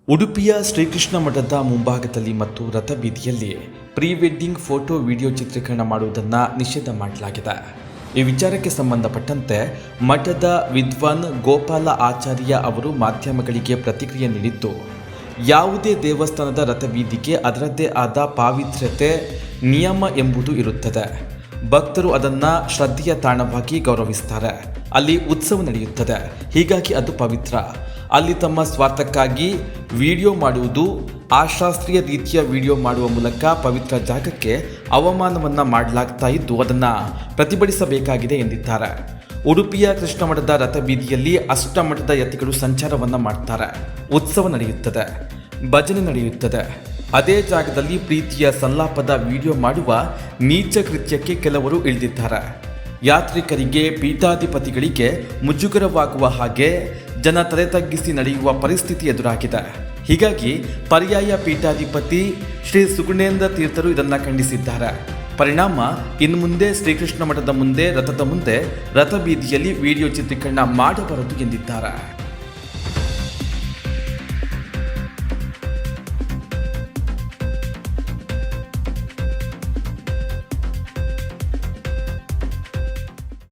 ಉಡುಪಿಯ ಶ್ರೀಕೃಷ್ಣ ಮಠದ ಮುಂಭಾಗದಲ್ಲಿ ಮತ್ತು ರಥಬೀದಿಯಲ್ಲಿ ಪ್ರೀ ವೆಡ್ಡಿಂಗ್ ಫೋಟೋ ವಿಡಿಯೋ ಚಿತ್ರೀಕರಣ ಮಾಡುವುದನ್ನು ನಿಷೇಧ ಮಾಡಲಾಗಿದೆ. ಈ ವಿಚಾರಕ್ಕೆ ಸಂಬಂಧಪಟ್ಟಂತೆ ಮಠದ ವಿದ್ವಾನ್ ಗೋಪಾಲ ಆಚಾರ್ಯ ಅವರು ಮಾಧ್ಯಮಗಳಿಗೆ ಪ್ರತಿಕ್ರಿಯೆ ನೀಡಿದ್ದು, ಯಾವುದೇ ದೇವಸ್ಥಾನದ ರಥಬೀದಿಗೆ ಅದರದ್ದೇ ಆದ ಪಾವಿತ್ರ್ಯತೆ, ನಿಯಮ ಎಂಬುದು ಇರುತ್ತದೆ. ಭಕ್ತರು ಅದನ್ನು ಶ್ರದ್ಧೆಯ ತಾಣವಾಗಿ ಗೌರವಿಸ್ತಾರೆ. ಅಲ್ಲಿ ಉತ್ಸವ ನಡೆಯುತ್ತದೆ, ಹೀಗಾಗಿ ಅದು ಪವಿತ್ರ. ಅಲ್ಲಿ ತಮ್ಮ ಸ್ವಾರ್ಥಕ್ಕಾಗಿ ವಿಡಿಯೋ ಮಾಡುವುದು, ಅಶಾಸ್ತ್ರೀಯ ರೀತಿಯ ವಿಡಿಯೋ ಮಾಡುವ ಮೂಲಕ ಪವಿತ್ರ ಜಾಗಕ್ಕೆ ಅವಮಾನವನ್ನು ಮಾಡಲಾಗ್ತಾ ಇದ್ದು, ಅದನ್ನು ಪ್ರತಿಭಟಿಸಬೇಕಾಗಿದೆ ಎಂದಿದ್ದಾರೆ. ಉಡುಪಿಯ ಕೃಷ್ಣ ಮಠದ ರಥಬೀದಿಯಲ್ಲಿ ಅಷ್ಟಮಠದ ಯತಿಗಳು ಸಂಚಾರವನ್ನು ಮಾಡ್ತಾರೆ. ಉತ್ಸವ ನಡೆಯುತ್ತದೆ, ಭಜನೆ ನಡೆಯುತ್ತದೆ. ಅದೇ ಜಾಗದಲ್ಲಿ ಪ್ರೀತಿಯ ಸಂಲಾಪದ ವಿಡಿಯೋ ಮಾಡುವ ನೀಚ ಕೃತ್ಯಕ್ಕೆ ಕೆಲವರು ಇಳಿದಿದ್ದಾರೆ. ಯಾತ್ರಿಕರಿಗೆ, ಪೀಠಾಧಿಪತಿಗಳಿಗೆ ಮುಜುಗರವಾಗುವ ಹಾಗೆ ಜನ ತಲೆ ತಗ್ಗಿಸಿ ನಡೆಯುವ ಪರಿಸ್ಥಿತಿ ಎದುರಾಗಿದೆ. ಹೀಗಾಗಿ ಪರ್ಯಾಯ ಪೀಠಾಧಿಪತಿ ಶ್ರೀ ಸುಗುಣೇಂದ್ರ ತೀರ್ಥರು ಇದನ್ನು ಖಂಡಿಸಿದ್ದಾರೆ. ಪರಿಣಾಮ ಇನ್ನು ಮುಂದೆ ಶ್ರೀಕೃಷ್ಣ ಮಠದ ಮುಂದೆ, ರಥದ ಮುಂದೆ, ರಥಬೀದಿಯಲ್ಲಿ ವಿಡಿಯೋ ಚಿತ್ರೀಕರಣ ಮಾಡಬಾರದು ಎಂದಿದ್ದಾರೆ.